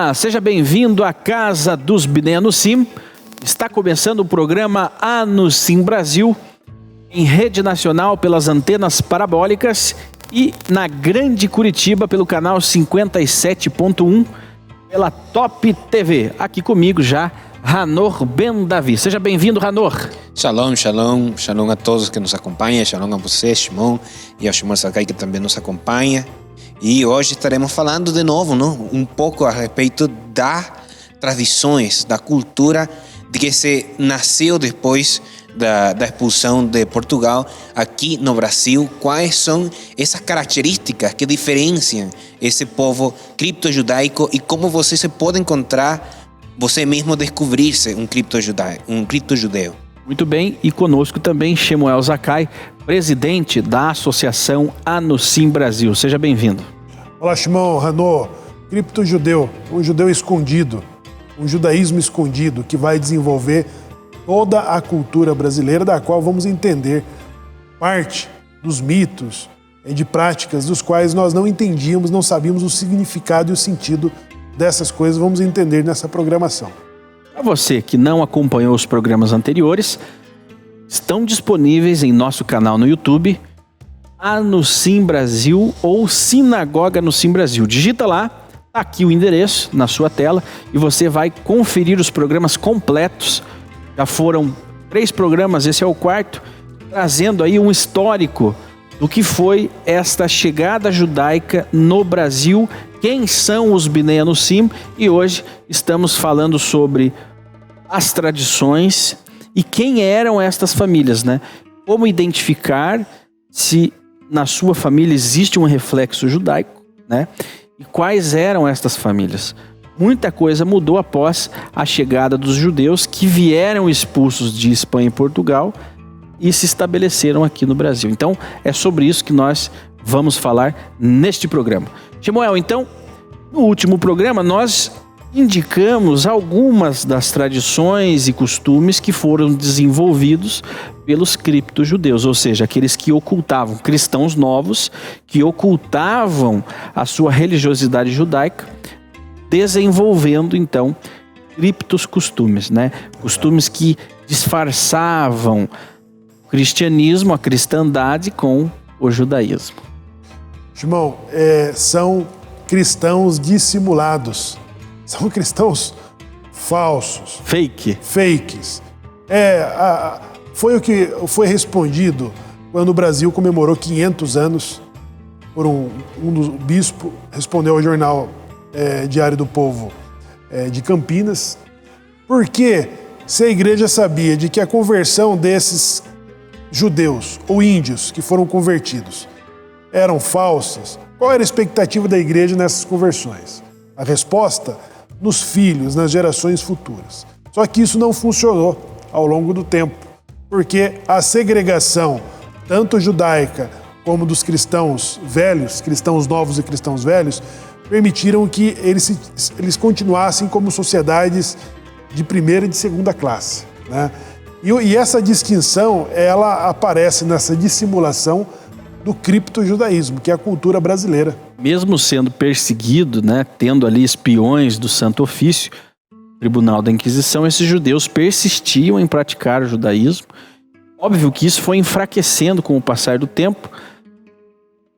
Olá, seja bem-vindo à Casa dos Biné Anusim. Está começando o programa Anusim Brasil, em rede nacional pelas antenas parabólicas e na Grande Curitiba pelo canal 57.1 pela Top TV. Aqui comigo já, Ranor Ben Davi. Seja bem-vindo, Ranor. Shalom, shalom, shalom a todos que nos acompanham, shalom a você, Shimon, e ao Shimon Sakai que também nos acompanha. E hoje estaremos falando de novo, não? Um pouco a respeito das tradições, da cultura de que se nasceu depois da expulsão de Portugal aqui no Brasil. Quais são essas características que diferenciam esse povo cripto-judaico e como você se pode encontrar, você mesmo descobrir-se um cripto-judeu. Muito bem, e conosco também Shemuel Zakai, presidente da Associação Anusim Brasil. Seja bem-vindo. Olá, Shimon, Ranor, cripto-judeu, um judeu escondido, um judaísmo escondido que vai desenvolver toda a cultura brasileira, da qual vamos entender parte dos mitos e de práticas dos quais nós não entendíamos, não sabíamos o significado e o sentido dessas coisas. Vamos entender nessa programação. Para você que não acompanhou os programas anteriores, estão disponíveis em nosso canal no YouTube, Anusim Brasil ou Sinagoga Anusim Brasil. Digita lá, tá aqui o endereço na sua tela e você vai conferir os programas completos. Já foram 3 programas, esse é o 4º, trazendo aí um histórico do que foi esta chegada judaica no Brasil, quem são os Biné Anusim, e hoje estamos falando sobre as tradições e quem eram estas famílias, né? Como identificar se na sua família existe um reflexo judaico, né? E quais eram estas famílias? Muita coisa mudou após a chegada dos judeus que vieram expulsos de Espanha e Portugal e se estabeleceram aqui no Brasil. Então, é sobre isso que nós vamos falar neste programa. Shemuel, então, no último programa nós indicamos algumas das tradições e costumes que foram desenvolvidos pelos cripto-judeus, ou seja, aqueles que ocultavam, cristãos novos, que ocultavam a sua religiosidade judaica, desenvolvendo então criptos costumes, né? Costumes que disfarçavam o cristianismo, a cristandade com o judaísmo. Shimon, são cristãos dissimulados. São cristãos falsos. Fakes. Foi o que foi respondido quando o Brasil comemorou 500 anos por um dos bispos, respondeu ao jornal Diário do Povo de Campinas. Porque se a igreja sabia de que a conversão desses judeus ou índios que foram convertidos eram falsas, qual era a expectativa da igreja nessas conversões? A resposta: nos filhos, nas gerações futuras. Só que isso não funcionou ao longo do tempo, porque a segregação, tanto judaica como dos cristãos velhos, cristãos novos e cristãos velhos, permitiram que eles continuassem como sociedades de primeira e de segunda classe, né? E essa distinção, ela aparece nessa dissimulação do cripto-judaísmo, que é a cultura brasileira. Mesmo sendo perseguido, né, tendo ali espiões do Santo Ofício, Tribunal da Inquisição, esses judeus persistiam em praticar o judaísmo. Óbvio que isso foi enfraquecendo com o passar do tempo.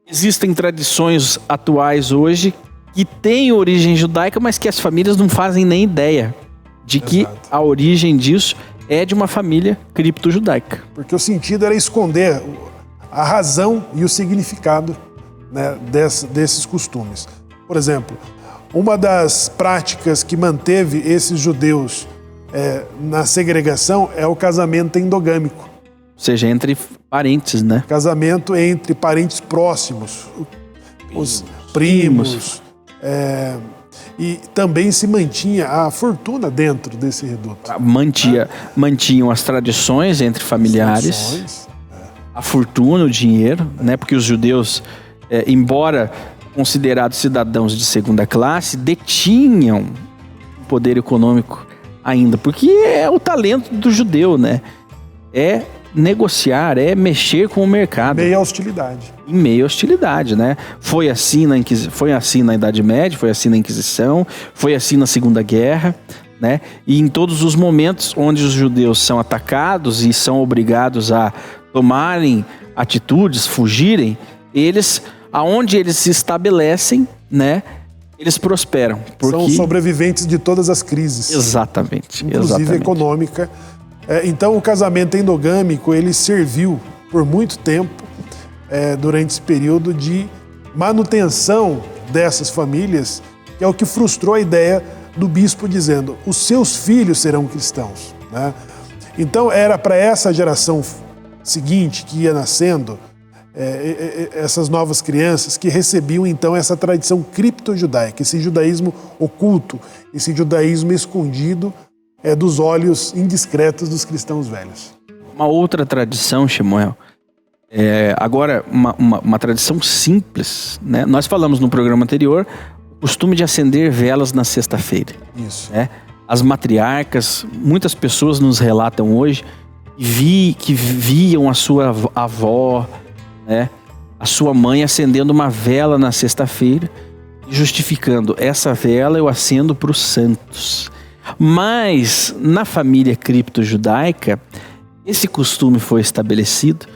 Existem tradições atuais hoje que têm origem judaica, mas que as famílias não fazem nem ideia de que a origem disso é de uma família cripto-judaica. Porque o sentido era esconder a razão e o significado, né, desses costumes. Por exemplo, uma das práticas que manteve esses judeus na segregação é o casamento endogâmico. Ou seja, entre parentes, né? Casamento entre parentes próximos, os primos. E também se mantinha a fortuna dentro desse reduto. Mantinham as tradições entre familiares, a fortuna, o dinheiro, né? Porque os judeus, embora considerados cidadãos de segunda classe, detinham o poder econômico ainda, porque é o talento do judeu, né? É negociar, é mexer com o mercado. Meio à hostilidade. Em meio à hostilidade, né? Foi assim na Idade Média, foi assim na Inquisição, foi assim na Segunda Guerra, né? E em todos os momentos onde os judeus são atacados e são obrigados a tomarem atitudes, fugirem, aonde eles se estabelecem, né? Eles prosperam. São sobreviventes de todas as crises. Exatamente. Inclusive econômica. Então o casamento endogâmico, ele serviu por muito tempo, durante esse período de manutenção dessas famílias, que é o que frustrou a ideia do bispo dizendo: os seus filhos serão cristãos, né? Então era para essa geração seguinte que ia nascendo, essas novas crianças que recebiam então essa tradição cripto-judaica, esse judaísmo oculto, esse judaísmo escondido dos olhos indiscretos dos cristãos velhos. Uma outra tradição, Shemuel, agora uma tradição simples, né? Nós falamos no programa anterior o costume de acender velas na sexta-feira. Isso. Né? As matriarcas, muitas pessoas nos relatam hoje que viam a sua avó, né, a sua mãe acendendo uma vela na sexta-feira, justificando: essa vela eu acendo para os santos. Mas na família cripto-judaica, esse costume foi estabelecido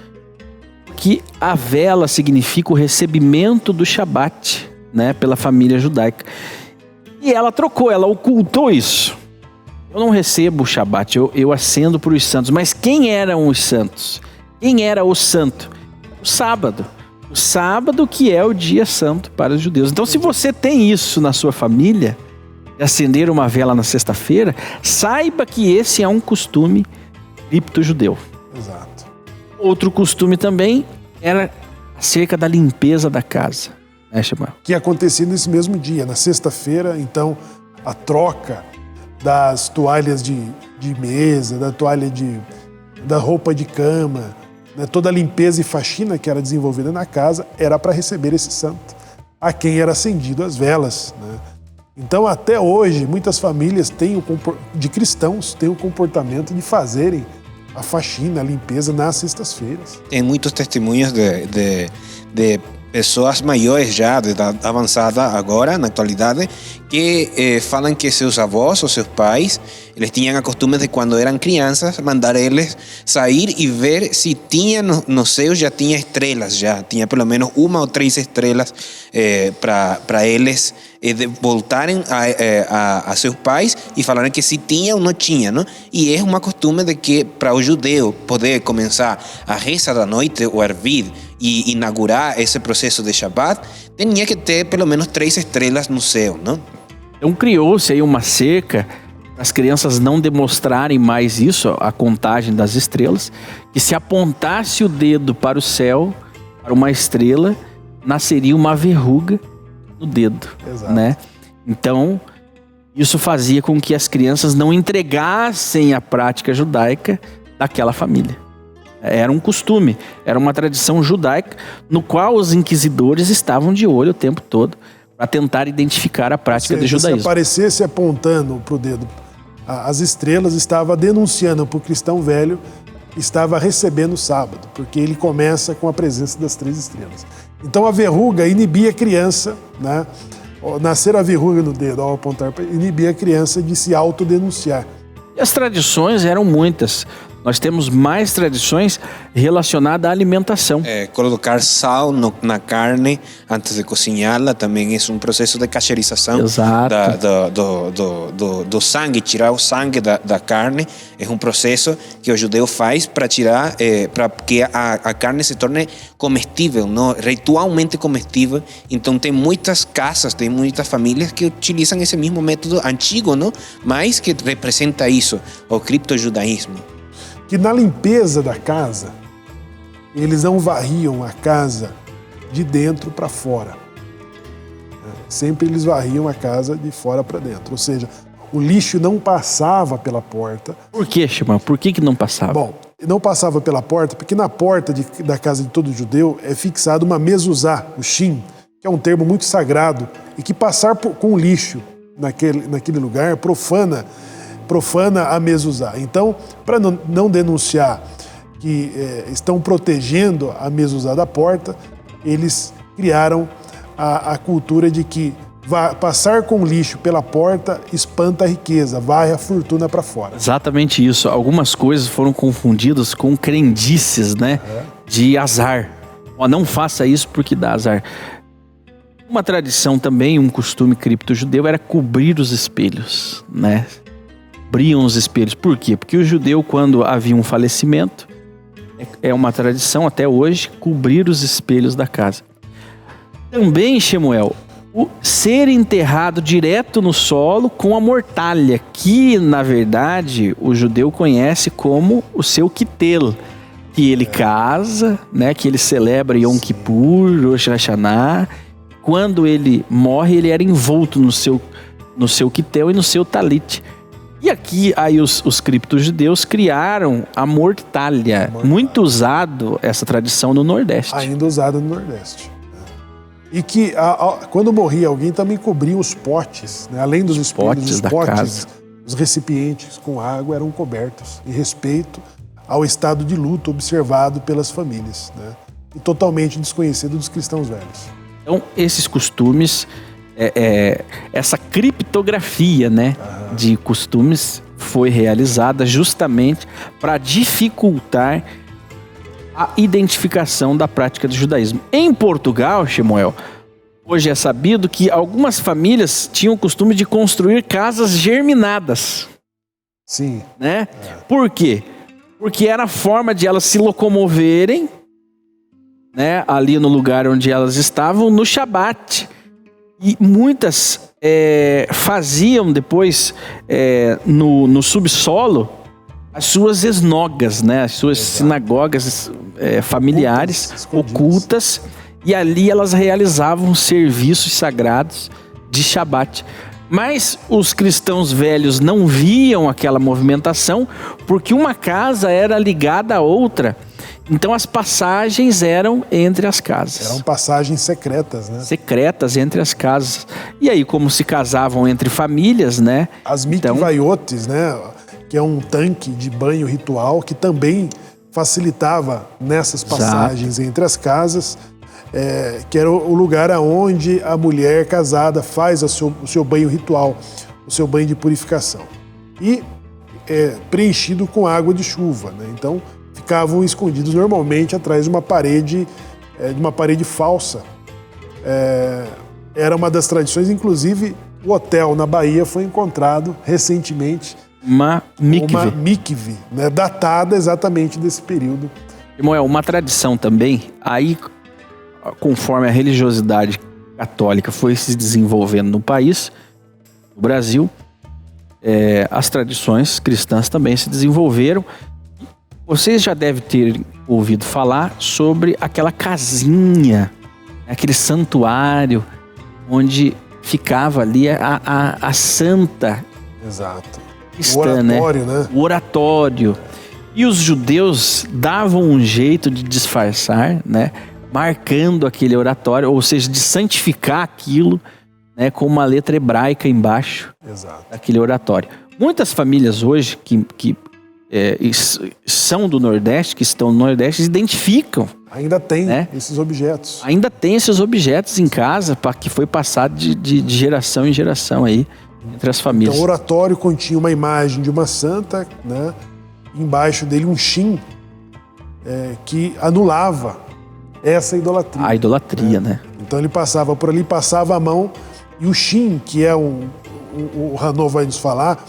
porque a vela significa o recebimento do Shabat, né, pela família judaica. E ela ocultou isso. Eu não recebo o Shabat, eu acendo para os santos. Mas quem eram os santos? Quem era o santo? O sábado. O sábado, que é o dia santo para os judeus. Então, se você tem isso na sua família, de acender uma vela na sexta-feira, saiba que esse é um costume cripto-judeu. Exato. Outro costume também era acerca da limpeza da casa. Que acontecia nesse mesmo dia, na sexta-feira. Então, a troca das toalhas de mesa, da roupa de cama, né, toda a limpeza e faxina que era desenvolvida na casa era para receber esse santo, a quem era acendido as velas, né? Então, até hoje, muitas famílias de cristãos têm o comportamento de fazerem a faxina, a limpeza nas sextas-feiras. Tem muitos testemunhos de pessoas maiores já, de idade avançada agora, na atualidade, que falam que seus avós ou seus pais, eles tinham a costume de, quando eram crianças, mandar eles sair e ver se tinha no céu, já tinha estrelas, já tinha pelo menos 1 ou 3 estrelas para eles voltarem a seus pais e falarem que se tinha ou não tinha, não? E é uma costume de que, para o judeu poder começar a reza da noite, o Arvid, e inaugurar esse processo de Shabbat, tinha que ter pelo menos 3 estrelas no céu, não? Então criou-se aí uma cerca para as crianças não demonstrarem mais isso, a contagem das estrelas, que se apontasse o dedo para o céu, para uma estrela, nasceria uma verruga no dedo. Exato. Né? Então, isso fazia com que as crianças não entregassem a prática judaica daquela família. Era um costume, era uma tradição judaica no qual os inquisidores estavam de olho o tempo todo para tentar identificar a prática do judaísmo. Se aparecesse apontando para o dedo as estrelas, estava denunciando para o cristão velho que estava recebendo o sábado, porque ele começa com a presença das 3 estrelas. Então a verruga inibia a criança, né? Nascer a verruga no dedo ao apontar, inibia a criança de se autodenunciar. E as tradições eram muitas. Nós temos mais tradições relacionadas à alimentação. Colocar sal na carne antes de cozinhá-la também é um processo de cacherização. Exato. Do sangue, tirar o sangue da carne. É um processo que o judeu faz para tirar, para que a carne se torne comestível, não? Ritualmente comestível. Então tem muitas casas, tem muitas famílias que utilizam esse mesmo método antigo, não? Mas que representa isso, o criptojudaísmo. Que na limpeza da casa, eles não varriam a casa de dentro para fora. Sempre eles varriam a casa de fora para dentro. Ou seja, o lixo não passava pela porta. Por que, Shimon? Por que não passava? Bom, não passava pela porta porque na porta da casa de todo judeu é fixada uma mezuzá, o shin, que é um termo muito sagrado, e que passar com lixo naquele lugar profana a mezuzá. Então, para não denunciar que estão protegendo a mezuzá da porta, eles criaram a cultura de que passar com lixo pela porta espanta a riqueza, varre a fortuna para fora. Exatamente isso. Algumas coisas foram confundidas com crendices, né? De azar. Não faça isso porque dá azar. Uma tradição também, um costume cripto-judeu era cobrir os espelhos, né? Cobriam os espelhos. Por quê? Porque o judeu, quando havia um falecimento, é uma tradição até hoje, cobrir os espelhos da casa. Também, Shemuel, o ser enterrado direto no solo com a mortalha, que na verdade o judeu conhece como o seu quitel, que ele casa, né, que ele celebra Yom Kippur, Rosh Hashanah. Quando ele morre, ele era envolto no seu quitel e no seu talit. E aqui aí os cripto-judeus criaram a mortalha, muito usado essa tradição no Nordeste. Ainda usada no Nordeste. E que quando morria alguém também cobriam os potes, né? Além dos espelhos, os potes, os recipientes com água eram cobertos em respeito ao estado de luto observado pelas famílias, né? E totalmente desconhecido dos cristãos velhos. Então, esses costumes, essa criptografia, né, de costumes foi realizada justamente para dificultar a identificação da prática do judaísmo. Em Portugal, Shemuel, hoje é sabido que algumas famílias tinham o costume de construir casas germinadas. Sim. Né? Por quê? Porque era a forma de elas se locomoverem, né, ali no lugar onde elas estavam, no Shabat. E muitas faziam depois no subsolo as suas esnogas, né, as suas sinagogas familiares, ocultas, e ali elas realizavam serviços sagrados de Shabat. Mas os cristãos velhos não viam aquela movimentação, porque uma casa era ligada a outra. Então as passagens eram entre as casas. Eram passagens secretas, né? Secretas entre as casas. E aí, como se casavam entre famílias, né? As mikvayotes, né? Que é um tanque de banho ritual que também facilitava nessas passagens entre as casas, que era o lugar onde a mulher casada faz o seu banho ritual, o seu banho de purificação. E preenchido com água de chuva, né? Então ficavam escondidos normalmente atrás de uma parede falsa. Era uma das tradições, inclusive o hotel na Bahia foi encontrado recentemente uma mikve, né, datada exatamente desse período. Samuel, uma tradição também, aí conforme a religiosidade católica foi se desenvolvendo no país, no Brasil, as tradições cristãs também se desenvolveram. Vocês já devem ter ouvido falar sobre aquela casinha, aquele santuário onde ficava ali a santa. Exato. Cristã, o oratório, né? O oratório. E os judeus davam um jeito de disfarçar, né? Marcando aquele oratório, ou seja, de santificar aquilo, né? Com uma letra hebraica embaixo. Exato. Daquele oratório. Muitas famílias hoje que são do Nordeste, que estão no Nordeste, identificam. Ainda tem, né, esses objetos. Ainda tem esses objetos em casa, que foi passado de geração em geração aí, entre as famílias. Então o oratório continha uma imagem de uma santa, né? Embaixo dele um shin, que anulava essa idolatria. A idolatria, né? Então ele passava por ali, passava a mão, e o shin, que é o Hanô vai nos falar,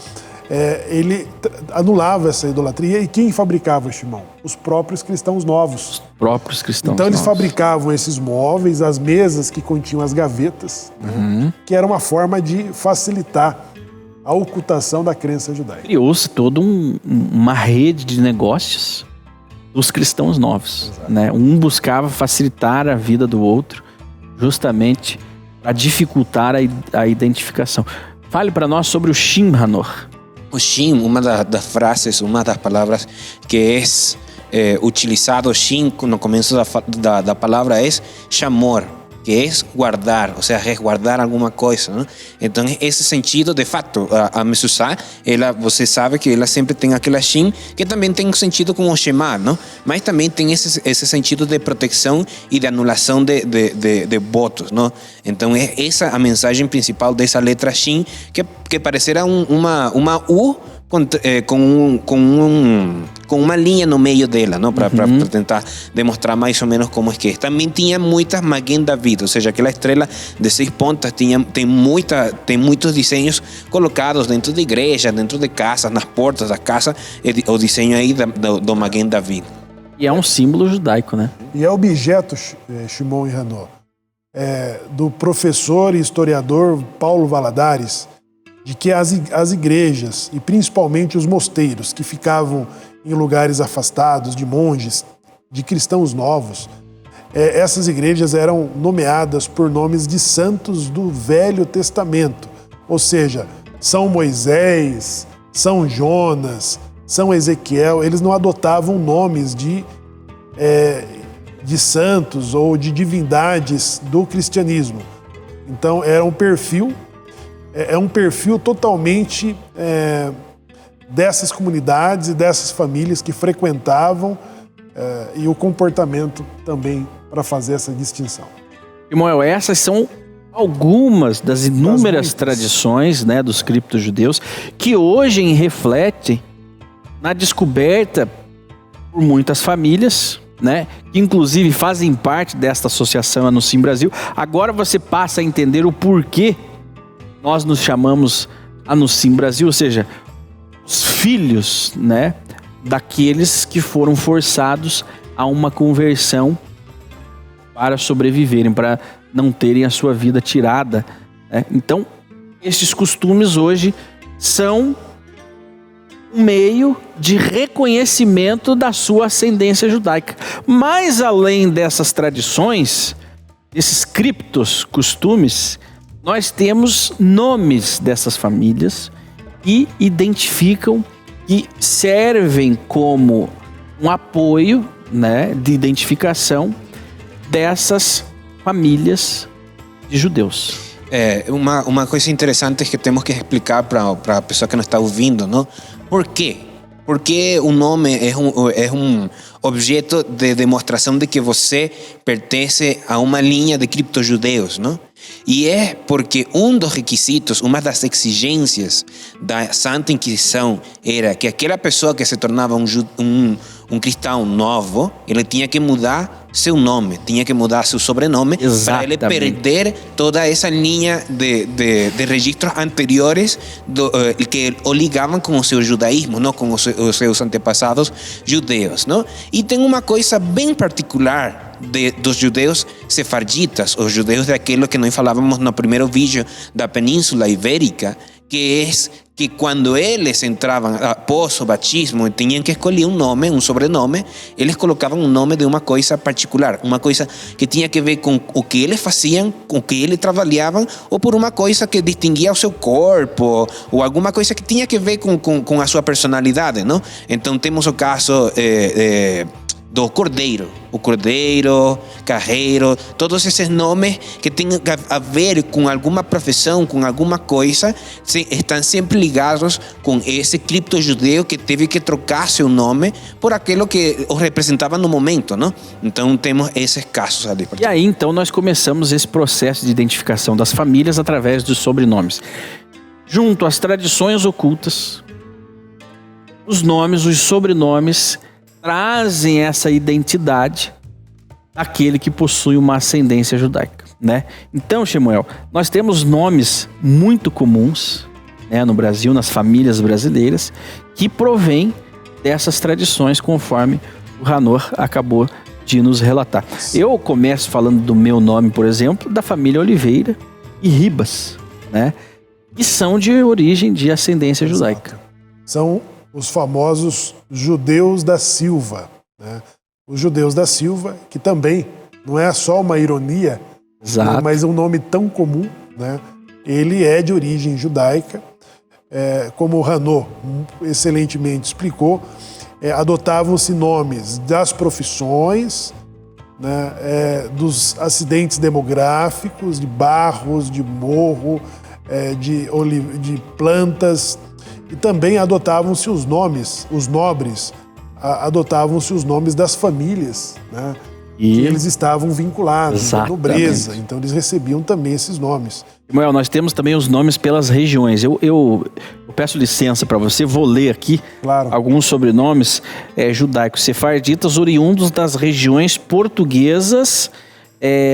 ele anulava essa idolatria. E quem fabricava, Shimon? Os próprios cristãos novos. Os próprios cristãos Então eles novos fabricavam esses móveis, as mesas que continham as gavetas, né? Que era uma forma de facilitar a ocultação da crença judaica. Criou-se toda uma rede de negócios dos cristãos novos, né? Um buscava facilitar a vida do outro, justamente para dificultar a identificação. Fale para nós sobre o Shin, Hanor. O Shin, uma das frases, uma das palavras que utilizado Shin no começo da palavra é chamor. que é guardar, ou seja, resguardar alguma coisa, não? Então, esse sentido, de fato, a mezuzá, você sabe que ela sempre tem aquela shin, que também tem um sentido com o Shema, não? Mas também tem esse sentido de proteção e de anulação de votos, não? Então, é essa a mensagem principal dessa letra shin, que parecerá uma U com uma linha no meio dela, não? Para tentar demonstrar mais ou menos como é que é. Também tinha muitas Maguen David, ou seja, aquela estrela de 6 pontas tem muitos desenhos colocados dentro de igrejas, dentro de casas, nas portas da casa, o desenho aí do Maguen David. E é um símbolo judaico, né? E é objeto, Shimon e Hanô, do professor e historiador Paulo Valadares, de que as igrejas, e principalmente os mosteiros, que ficavam em lugares afastados de monges, de cristãos novos, essas igrejas eram nomeadas por nomes de santos do Velho Testamento, ou seja, São Moisés, São Jonas, São Ezequiel. Eles não adotavam nomes de santos ou de divindades do cristianismo. Então era um perfil totalmente dessas comunidades e dessas famílias que frequentavam, e o comportamento também para fazer essa distinção. Samuel, essas são algumas das inúmeras tradições, né, dos criptojudeus que hoje refletem na descoberta por muitas famílias, né, que inclusive fazem parte desta associação Anunciem Brasil. Agora você passa a entender o porquê nós nos chamamos Anunciem Brasil, ou seja, os filhos, né, daqueles que foram forçados a uma conversão para sobreviverem, para não terem a sua vida tirada, né? Então, esses costumes hoje são um meio de reconhecimento da sua ascendência judaica. Mas além dessas tradições, desses criptos costumes, nós temos nomes dessas famílias que identificam, que servem como um apoio, né, de identificação dessas famílias de judeus. Uma coisa interessante que temos que explicar para a pessoa que nos está ouvindo, não? Por quê? Porque o nome é um objeto de demonstração de que você pertence a uma linha de criptojudeus, não? E é porque um dos requisitos, uma das exigências da Santa Inquisição era que aquela pessoa que se tornava um cristão novo, ele tinha que mudar seu nome, tinha que mudar seu sobrenome. Exatamente. Para ele perder toda essa linha de registros anteriores que o ligavam com o seu judaísmo, não, com os seus antepassados judeus, não? E tem uma coisa bem particular dos judeus sefarditas, os judeus daquilo que nós falávamos no primeiro vídeo da Península Ibérica, que é que quando eles entravam após o batismo e tinham que escolher um nome, um sobrenome, eles colocavam um nome de uma coisa particular, uma coisa que tinha que ver com o que eles faziam, com o que eles trabalhavam, ou por uma coisa que distinguia o seu corpo, ou alguma coisa que tinha que ver com a sua personalidade, não? Então temos o caso do cordeiro, o cordeiro, carreiro, todos esses nomes que têm a ver com alguma profissão, com alguma coisa, estão sempre ligados com esse criptojudeu que teve que trocar seu nome por aquilo que o representava no momento, não? Então temos esses casos ali. E aí então nós começamos esse processo de identificação das famílias através dos sobrenomes. Junto às tradições ocultas, os nomes, os sobrenomes trazem essa identidade daquele que possui uma ascendência judaica, né? Então, Shemuel, nós temos nomes muito comuns, né, no Brasil, nas famílias brasileiras, que provêm dessas tradições, conforme o Hanor acabou de nos relatar. Eu começo falando do meu nome, por exemplo, da família Oliveira e Ribas, né? Que são de origem de ascendência judaica. São os famosos judeus da Silva, né? Os judeus da Silva, que também não é só uma ironia, né, mas é um nome tão comum, né? Ele é de origem judaica, como o Hanô excelentemente explicou, adotavam-se nomes das profissões né, dos acidentes demográficos, de barros, de morro, de plantas, e também adotavam-se os nomes, os nobres, adotavam-se os nomes das famílias, né, que eles estavam vinculados à nobreza, então eles recebiam também esses nomes. Samuel, nós temos também os nomes pelas regiões. Eu peço licença para você, vou ler aqui alguns sobrenomes judaicos sefarditas oriundos das regiões portuguesas,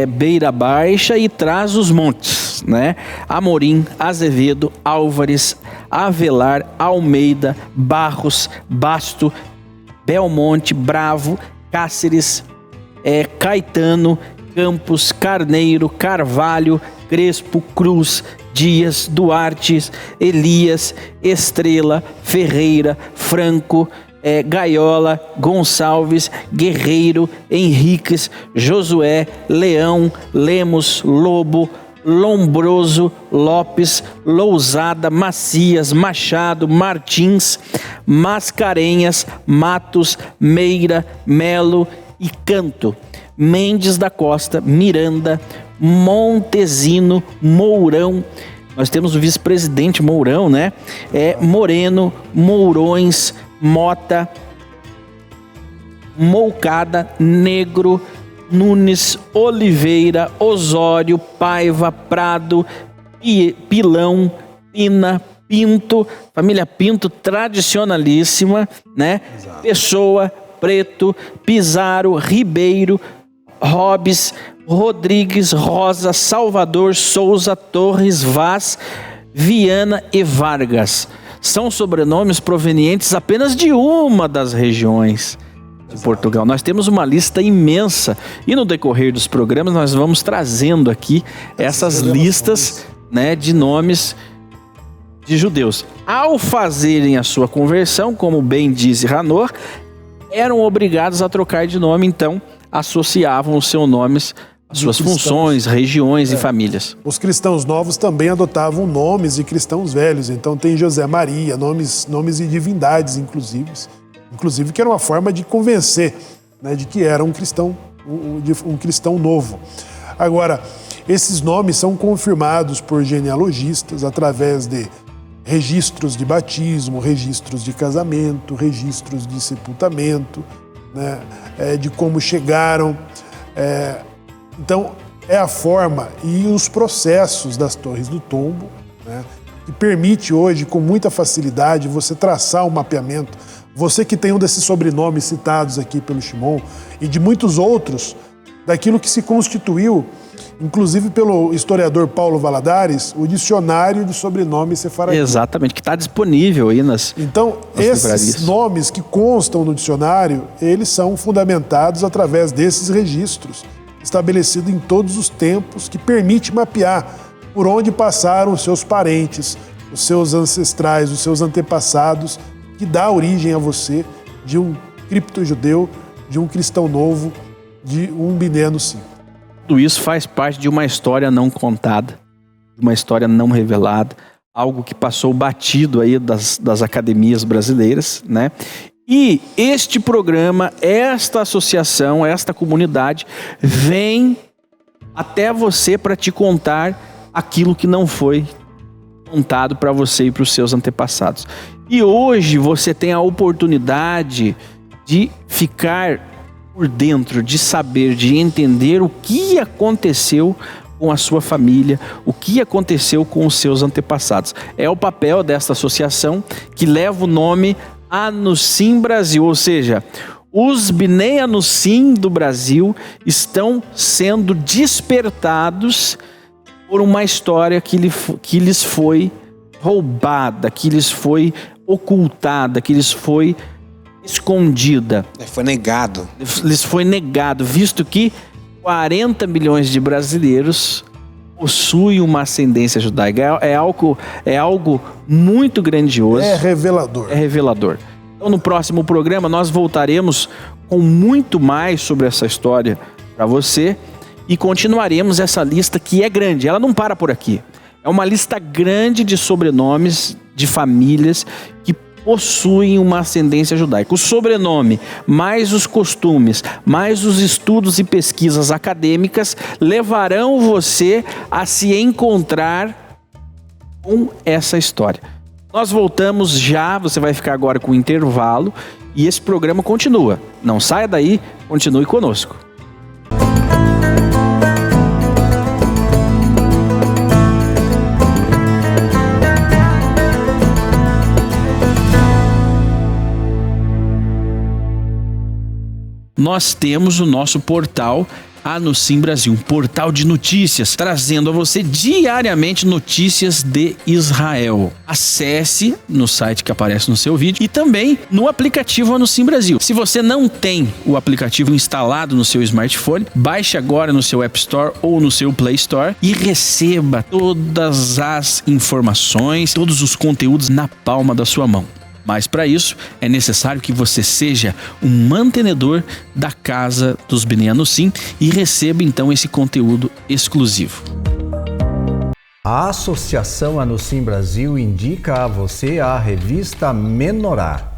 Beira Baixa e Trás-os-Montes, né? Amorim, Azevedo, Álvares, Avelar, Almeida, Barros, Basto, Belmonte, Bravo, Cáceres, Caetano, Campos, Carneiro, Carvalho, Crespo, Cruz, Dias, Duarte, Elias, Estrela, Ferreira, Franco, Gaiola, Gonçalves, Guerreiro, Henriques, Josué, Leão, Lemos, Lobo, Lombroso, Lopes, Lousada, Macias, Machado, Martins, Mascarenhas, Matos, Meira, Melo e Canto, Mendes da Costa, Miranda, Montesino, Mourão. Nós temos o vice-presidente Mourão, né? Moreno, Mourões, Mota, Moucada, Negro, Nunes, Oliveira, Osório, Paiva, Prado, Pilão, Pina, Pinto, família Pinto tradicionalíssima, né? Exato. Pessoa, Preto, Pizarro, Ribeiro, Robes, Rodrigues, Rosa, Salvador, Souza, Torres, Vaz, Viana e Vargas. São sobrenomes provenientes apenas de uma das regiões de Portugal. Nós temos uma lista imensa e no decorrer dos programas nós vamos trazendo aqui essas listas, né, de nomes de judeus. Ao fazerem a sua conversão, como bem diz Hanor, eram obrigados a trocar de nome, então associavam os seus nomes às suas funções, regiões e famílias. Os cristãos novos também adotavam nomes de cristãos velhos, então tem José Maria, nomes de divindades inclusive que era uma forma de convencer, né, de que era um cristão novo. Agora, esses nomes são confirmados por genealogistas através de registros de batismo, registros de casamento, registros de sepultamento, né, de como chegaram. Então, é a forma e os processos das Torres do Tombo, né, que permite hoje, com muita facilidade, você traçar um mapeamento. Você que tem um desses sobrenomes citados aqui pelo Shimon e de muitos outros, daquilo que se constituiu, inclusive pelo historiador Paulo Valadares, o dicionário de sobrenomes sefaradim. Exatamente, que está disponível aí nas esses livrarias. Nomes que constam no dicionário, eles são fundamentados através desses registros, estabelecidos em todos os tempos, que permite mapear por onde passaram os seus parentes, os seus ancestrais, os seus antepassados, que dá origem a você de um cripto-judeu, de um cristão novo, de um bineno simples. Tudo isso faz parte de uma história não contada, uma história não revelada, algo que passou batido aí das academias brasileiras, né? E este programa, esta associação, esta comunidade vem até você para te contar aquilo que não foi contado para você e para os seus antepassados. E hoje você tem a oportunidade de ficar por dentro, de saber, de entender o que aconteceu com a sua família, o que aconteceu com os seus antepassados. É o papel desta associação que leva o nome Anusim Brasil, ou seja, os Bnei Anusim do Brasil estão sendo despertados por uma história que lhes foi roubada, que lhes foi ocultada, que lhes foi escondida. Foi negado. Lhes foi negado, visto que 40 milhões de brasileiros possuem uma ascendência judaica. É algo muito grandioso. É revelador. É revelador. Então, no próximo programa, nós voltaremos com muito mais sobre essa história para você e continuaremos essa lista que é grande. Ela não para por aqui. É uma lista grande de sobrenomes, de famílias que possuem uma ascendência judaica. O sobrenome, mais os costumes, mais os estudos e pesquisas acadêmicas levarão você a se encontrar com essa história. Nós voltamos já, você vai ficar agora com o intervalo e esse programa continua. Não saia daí, continue conosco. Nós temos o nosso portal Anusim Brasil, um portal de notícias, trazendo a você diariamente notícias de Israel. Acesse no site que aparece no seu vídeo e também no aplicativo Anusim Brasil. Se você não tem o aplicativo instalado no seu smartphone, baixe agora no seu App Store ou no seu Play Store e receba todas as informações, todos os conteúdos na palma da sua mão. Mas para isso é necessário que você seja um mantenedor da Casa dos Bnei Anusim e receba então esse conteúdo exclusivo. A Associação Anusim Brasil indica a você a revista Menorá.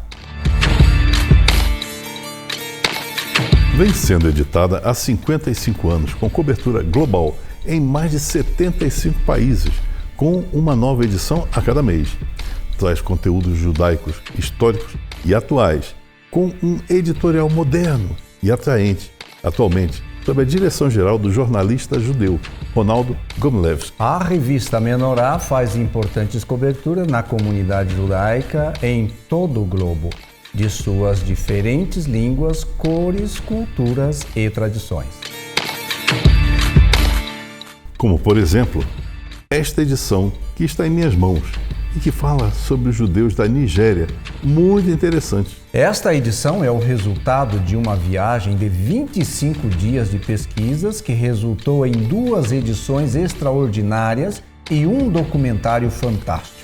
Vem sendo editada há 55 anos, com cobertura global em mais de 75 países, com uma nova edição a cada mês. Traz conteúdos judaicos, históricos e atuais, com um editorial moderno e atraente, atualmente sob a direção-geral do jornalista judeu Ronaldo Gomlevski. A revista Menorá faz importantes coberturas na comunidade judaica em todo o globo, de suas diferentes línguas, cores, culturas e tradições. Como, por exemplo, esta edição que está em minhas mãos e que fala sobre os judeus da Nigéria, muito interessante. Esta edição é o resultado de uma viagem de 25 dias de pesquisas que resultou em 2 edições extraordinárias e um documentário fantástico.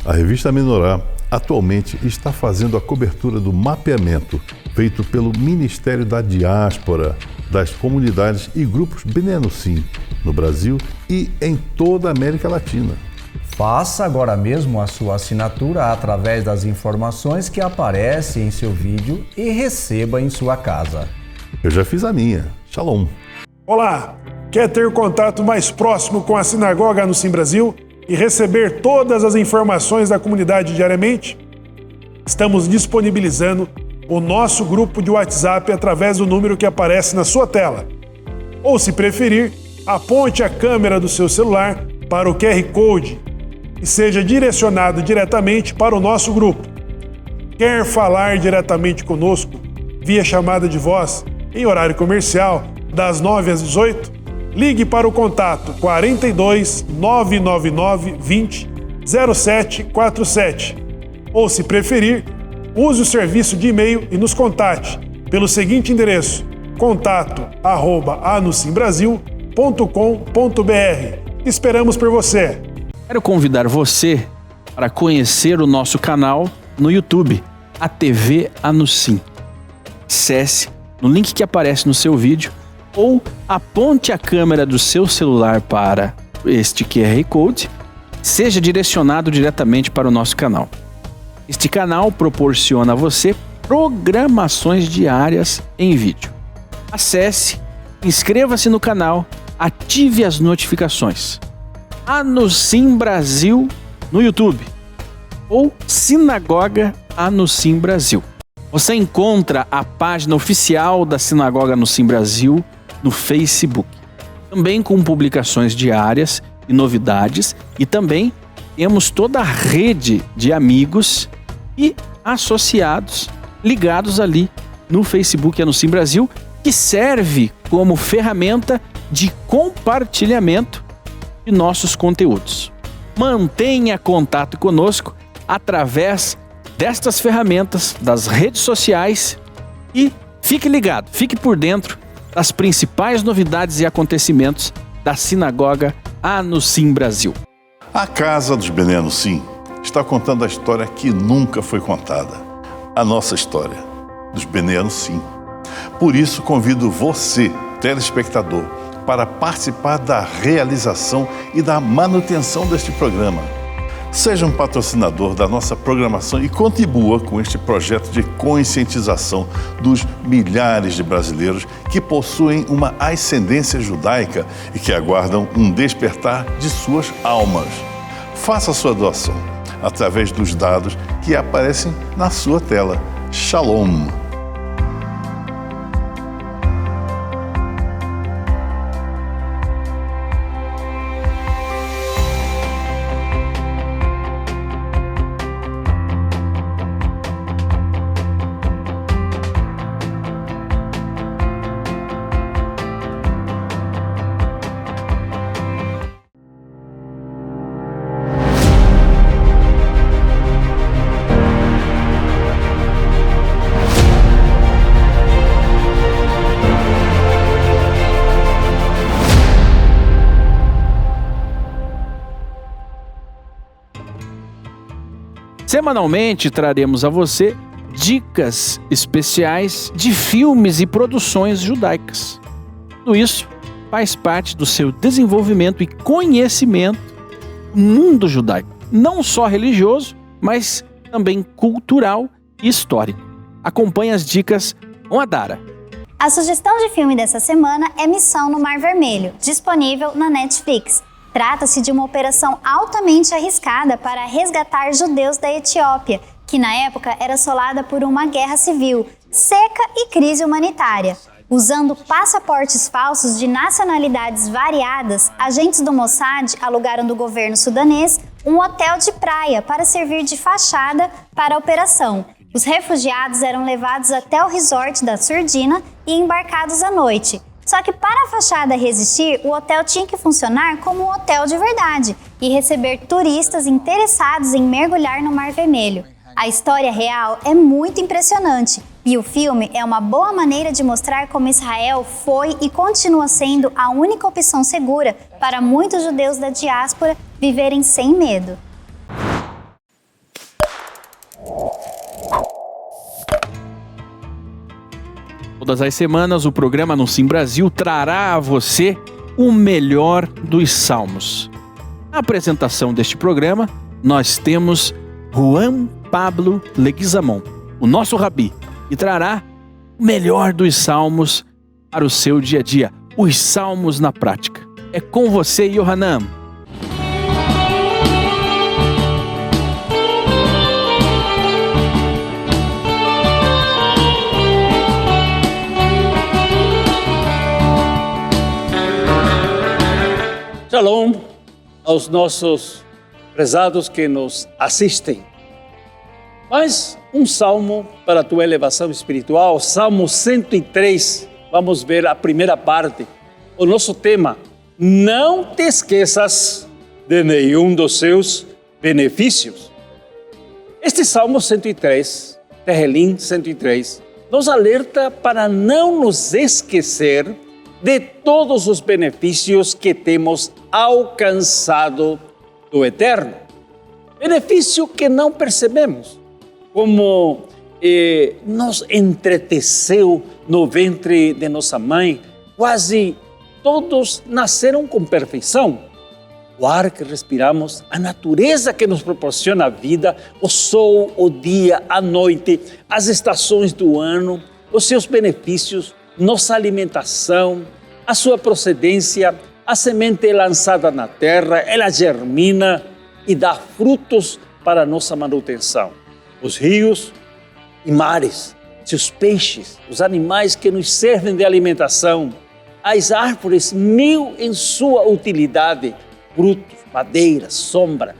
A revista Menorá atualmente está fazendo a cobertura do mapeamento feito pelo Ministério da Diáspora, das comunidades e grupos Bnei Anusim no Brasil e em toda a América Latina. Faça agora mesmo a sua assinatura através das informações que aparecem em seu vídeo e receba em sua casa. Eu já fiz a minha. Shalom. Olá! Quer ter contato mais próximo com a Sinagoga Anusim Brasil e receber todas as informações da comunidade diariamente? Estamos disponibilizando o nosso grupo de WhatsApp através do número que aparece na sua tela. Ou, se preferir, aponte a câmera do seu celular para o QR Code e seja direcionado diretamente para o nosso grupo. Quer falar diretamente conosco via chamada de voz em horário comercial das 9 às 18? Ligue para o contato 42 999 20 0747. Ou, se preferir, use o serviço de e-mail e nos contate pelo seguinte endereço: contato@anusimbrasil.com.br. Esperamos por você. Quero convidar você para conhecer o nosso canal no YouTube, a TV Anusim. Acesse no link que aparece no seu vídeo ou aponte a câmera do seu celular para este QR Code, seja direcionado diretamente para o nosso canal. Este canal proporciona a você programações diárias em vídeo. Acesse, inscreva-se no canal, ative as notificações. Anusim Brasil no YouTube ou Sinagoga Anusim Brasil. Você encontra a página oficial da Sinagoga Anusim Brasil no Facebook, também com publicações diárias e novidades, e também temos toda a rede de amigos e associados ligados ali no Facebook Anusim Brasil, que serve como ferramenta de compartilhamento de nossos conteúdos. Mantenha contato conosco através destas ferramentas, das redes sociais, e fique ligado, fique por dentro das principais novidades e acontecimentos da Sinagoga Anusim Brasil. A Casa dos Bnei Anusim está contando a história que nunca foi contada. A nossa história, dos Bnei Anusim. Por isso, convido você, telespectador, para participar da realização e da manutenção deste programa. Seja um patrocinador da nossa programação e contribua com este projeto de conscientização dos milhares de brasileiros que possuem uma ascendência judaica e que aguardam um despertar de suas almas. Faça sua doação através dos dados que aparecem na sua tela. Shalom! Semanalmente traremos a você dicas especiais de filmes e produções judaicas. Tudo isso faz parte do seu desenvolvimento e conhecimento do mundo judaico, não só religioso, mas também cultural e histórico. Acompanhe as dicas com a Dara. A sugestão de filme dessa semana é Missão no Mar Vermelho, disponível na Netflix. Trata-se de uma operação altamente arriscada para resgatar judeus da Etiópia, que na época era assolada por uma guerra civil, seca e crise humanitária. Usando passaportes falsos de nacionalidades variadas, agentes do Mossad alugaram do governo sudanês um hotel de praia para servir de fachada para a operação. Os refugiados eram levados até o resort da surdina e embarcados à noite. Só que para a fachada resistir, o hotel tinha que funcionar como um hotel de verdade e receber turistas interessados em mergulhar no Mar Vermelho. A história real é muito impressionante e o filme é uma boa maneira de mostrar como Israel foi e continua sendo a única opção segura para muitos judeus da diáspora viverem sem medo. Todas as semanas, o programa No Sim Brasil trará a você o melhor dos salmos. Na apresentação deste programa, nós temos Juan Pablo Leguizamon, o nosso rabi, que trará o melhor dos salmos para o seu dia a dia, os salmos na prática. É com você, Yohanan. Shalom aos nossos prezados que nos assistem. Mais um salmo para a tua elevação espiritual, Salmo 103. Vamos ver a primeira parte. O nosso tema: não te esqueças de nenhum dos seus benefícios. Este Salmo 103, Tehillim 103, nos alerta para não nos esquecer de todos os benefícios que temos alcançado do Eterno. Benefício que não percebemos, como nos entreteceu no ventre de nossa mãe. Quase todos nasceram com perfeição. O ar que respiramos, a natureza que nos proporciona a vida, o sol, o dia, a noite, as estações do ano, os seus benefícios, nossa alimentação, a sua procedência, a semente lançada na terra, ela germina e dá frutos para a nossa manutenção. Os rios e mares, seus peixes, os animais que nos servem de alimentação, as árvores, mil em sua utilidade, frutos, madeira, sombra.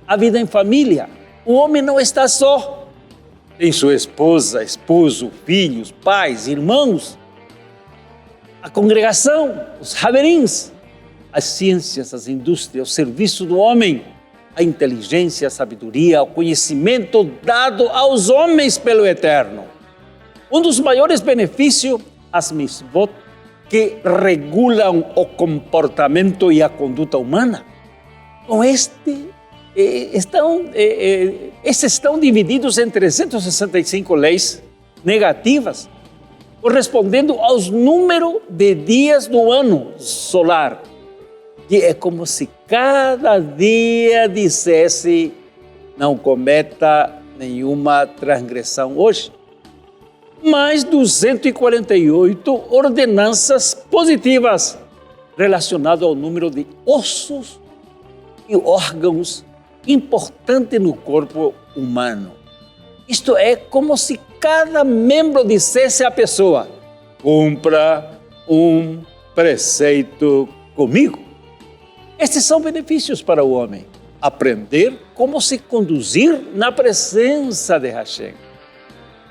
A vida em família, o homem não está só. Tem sua esposa, esposo, filhos, pais, irmãos. A congregação, os haverins, as ciências, as indústrias, o serviço do homem, a inteligência, a sabedoria, o conhecimento dado aos homens pelo Eterno. Um dos maiores benefícios, as mitzvot, que regulam o comportamento e a conduta humana. Com estes estão divididos em 365 leis negativas, correspondendo aos números de dias do ano solar, que é como se cada dia dissesse: não cometa nenhuma transgressão hoje. Mais 248 ordenanças positivas relacionadas ao número de ossos e órgãos importantes no corpo humano. Isto é como se cada membro dissesse à pessoa: cumpra um preceito comigo. Estes são benefícios para o homem. Aprender como se conduzir na presença de Hashem.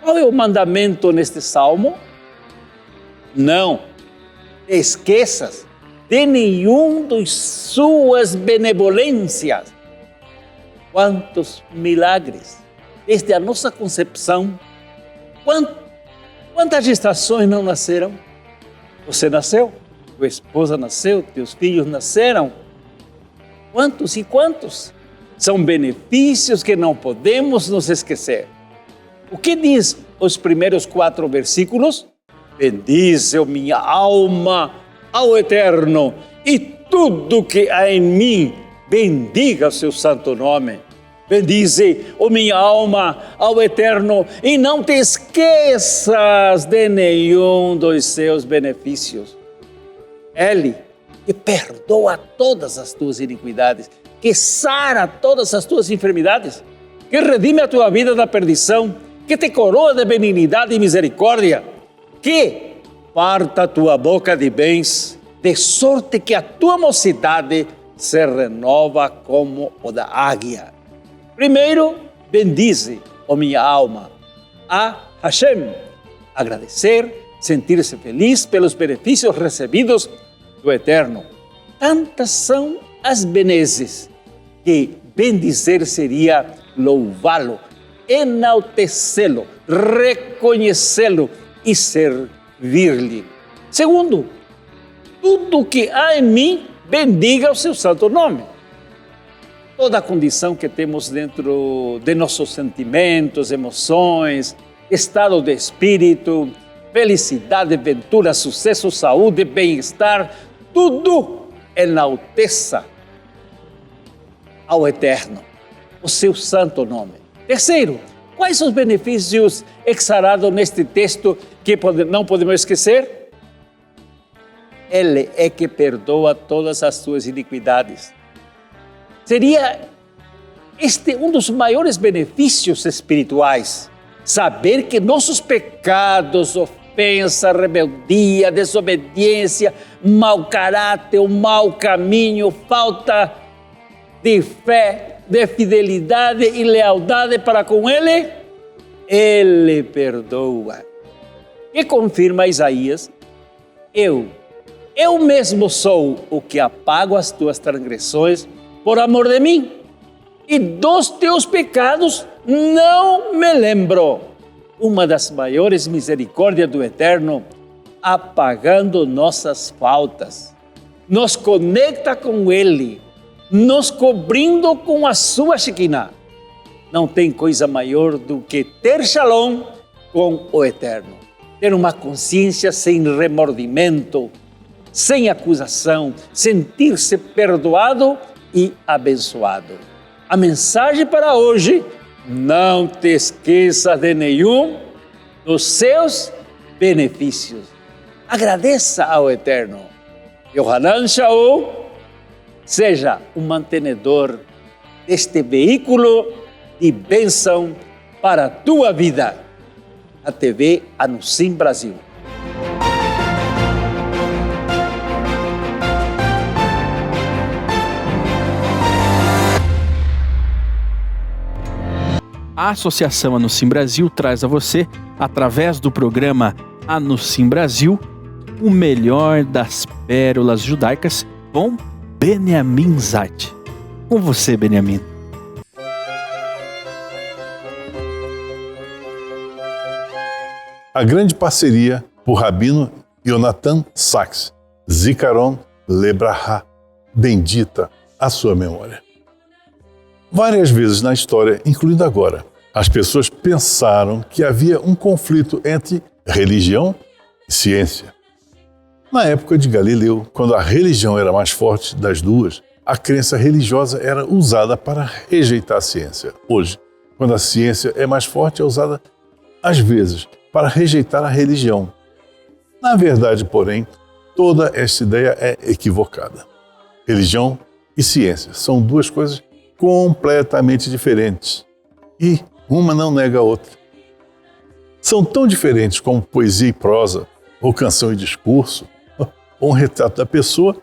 Qual é o mandamento neste salmo? Não te esqueças de nenhum dos suas benevolências. Quantos milagres! Desde a nossa concepção, quantas gestações não nasceram? Você nasceu, tua esposa nasceu, teus filhos nasceram. Quantos e quantos? São benefícios que não podemos nos esquecer. O que diz os primeiros 4 versículos? Bendize, minha alma, ao Eterno, e tudo que há em mim, bendiga o seu santo nome. Bendize, minha alma, ao Eterno, e não te esqueças de nenhum dos seus benefícios. Ele que perdoa todas as tuas iniquidades, que sara todas as tuas enfermidades, que redime a tua vida da perdição, que te coroa de benignidade e misericórdia, que parta a tua boca de bens, de sorte que a tua mocidade se renova como o da águia. Primeiro, bendize, minha alma, a Hashem. Agradecer, sentir-se feliz pelos benefícios recebidos do Eterno. Tantas são as benesses que bendizer seria louvá-lo, enaltecê-lo, reconhecê-lo e servir-lhe. Segundo, tudo que há em mim, bendiga o seu santo nome. Toda a condição que temos dentro de nossos sentimentos, emoções, estado de espírito, felicidade, ventura, sucesso, saúde, bem-estar, tudo enalteça ao Eterno, o seu santo nome. Terceiro, quais os benefícios exalados neste texto que não podemos esquecer? Ele é que perdoa todas as suas iniquidades. Seria este um dos maiores benefícios espirituais, saber que nossos pecados, ofensa, rebeldia, desobediência, mau caráter, mau caminho, falta de fé, de fidelidade e lealdade para com Ele, Ele perdoa. E confirma Isaías: eu mesmo sou o que apago as tuas transgressões por amor de mim, e dos teus pecados não me lembro. Uma das maiores misericórdias do Eterno, apagando nossas faltas, nos conecta com Ele, nos cobrindo com a sua Shekinah. Não tem coisa maior do que ter shalom com o Eterno. Ter uma consciência sem remordimento, sem acusação, sentir-se perdoado e abençoado. A mensagem para hoje: não te esqueças de nenhum dos seus benefícios. Agradeça ao Eterno. Yohanan Shaul seja um mantenedor deste veículo de bênção para a tua vida. A TV Anusim Brasil. A Associação Anusim Brasil traz a você, através do programa Anusim Brasil, o melhor das pérolas judaicas com Benjamin Zait. Com você, Benjamin. A grande parceria por Rabino Yonatan Sachs, Zikaron Lebraha, bendita a sua memória. Várias vezes na história, incluindo agora, as pessoas pensaram que havia um conflito entre religião e ciência. Na época de Galileu, quando a religião era mais forte das duas, a crença religiosa era usada para rejeitar a ciência. Hoje, quando a ciência é mais forte, é usada, às vezes, para rejeitar a religião. Na verdade, porém, toda esta ideia é equivocada. Religião e ciência são duas coisas completamente diferentes. E uma não nega a outra. São tão diferentes como poesia e prosa, ou canção e discurso, ou um retrato da pessoa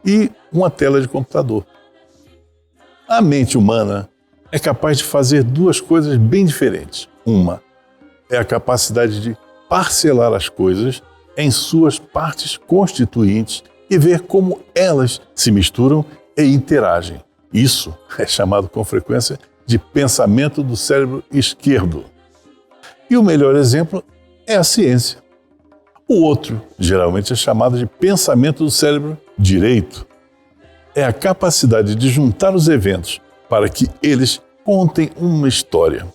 e uma tela de computador. A mente humana é capaz de fazer duas coisas bem diferentes. Uma é a capacidade de parcelar as coisas em suas partes constituintes e ver como elas se misturam e interagem. Isso é chamado com frequência de pensamento do cérebro esquerdo. E o melhor exemplo é a ciência. O outro, geralmente, é chamado de pensamento do cérebro direito. É a capacidade de juntar os eventos para que eles contem uma história.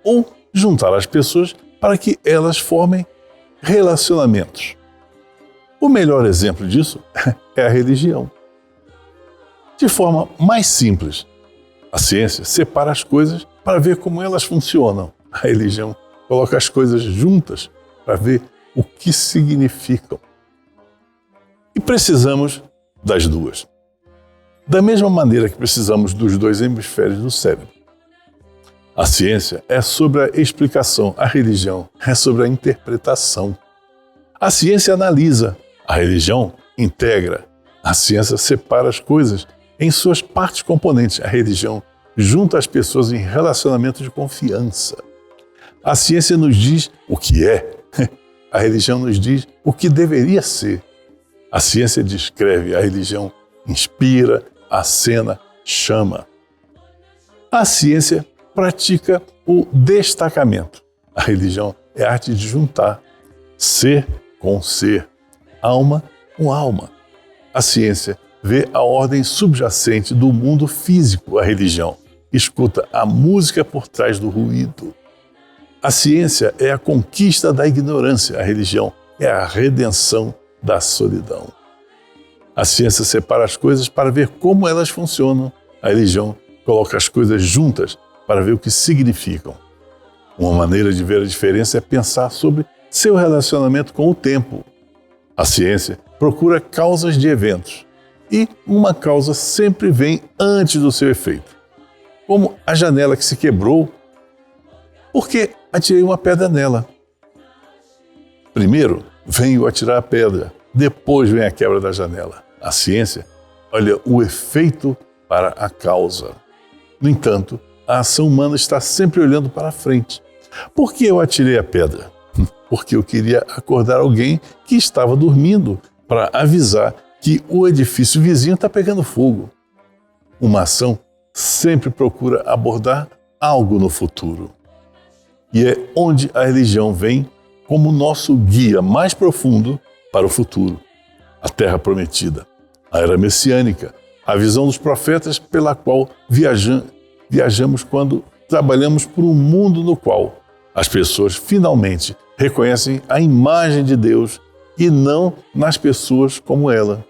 Ou juntar as pessoas para que elas formem relacionamentos. O melhor exemplo disso é a religião. De forma mais simples, a ciência separa as coisas para ver como elas funcionam. A religião coloca as coisas juntas para ver o que significam. E precisamos das duas. Da mesma maneira que precisamos dos dois hemisférios do cérebro. A ciência é sobre a explicação, a religião é sobre a interpretação. A ciência analisa, a religião integra. A ciência separa as coisas em suas partes componentes. A religião junta as pessoas em relacionamento de confiança. A ciência nos diz o que é. A religião nos diz o que deveria ser. A ciência descreve, a religião inspira, acena, chama. A ciência pratica o destacamento. A religião é a arte de juntar ser com ser, alma com alma. A ciência vê a ordem subjacente do mundo físico. A religião escuta a música por trás do ruído. A ciência é a conquista da ignorância. A religião é a redenção da solidão. A ciência separa as coisas para ver como elas funcionam. A religião coloca as coisas juntas para ver o que significam. Uma maneira de ver a diferença é pensar sobre seu relacionamento com o tempo. A ciência procura causas de eventos e uma causa sempre vem antes do seu efeito. Como a janela que se quebrou porque atirei uma pedra nela. Primeiro venho atirar a pedra, depois vem a quebra da janela. A ciência olha o efeito para a causa. No entanto, a ação humana está sempre olhando para frente. Por que eu atirei a pedra? Porque eu queria acordar alguém que estava dormindo para avisar que o edifício vizinho está pegando fogo. Uma ação sempre procura abordar algo no futuro. E é onde a religião vem como nosso guia mais profundo para o futuro. A Terra Prometida, a Era Messiânica, a visão dos profetas pela qual viajamos quando trabalhamos por um mundo no qual as pessoas finalmente reconhecem a imagem de Deus e não nas pessoas como ela.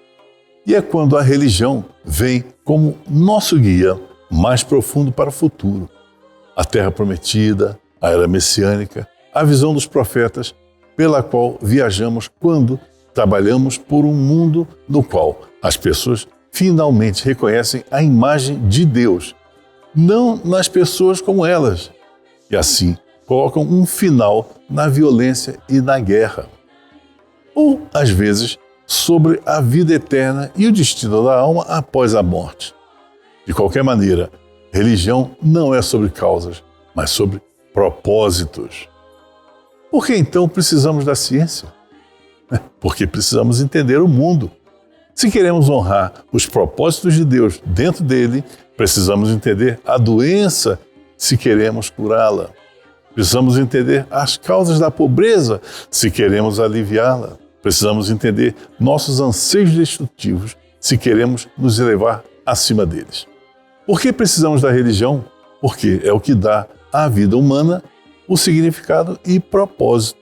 E é quando a religião vem como nosso guia mais profundo para o futuro. A Terra Prometida, a Era Messiânica, a visão dos profetas pela qual viajamos quando trabalhamos por um mundo no qual as pessoas finalmente reconhecem a imagem de Deus, não nas pessoas como elas, e assim colocam um final na violência e na guerra. Ou, às vezes, sobre a vida eterna e o destino da alma após a morte. De qualquer maneira, religião não é sobre causas, mas sobre propósitos. Por que então precisamos da ciência? Porque precisamos entender o mundo. Se queremos honrar os propósitos de Deus dentro dele, precisamos entender a doença se queremos curá-la. Precisamos entender as causas da pobreza se queremos aliviá-la. Precisamos entender nossos anseios destrutivos se queremos nos elevar acima deles. Por que precisamos da religião? Porque é o que dá à vida humana o significado e propósito.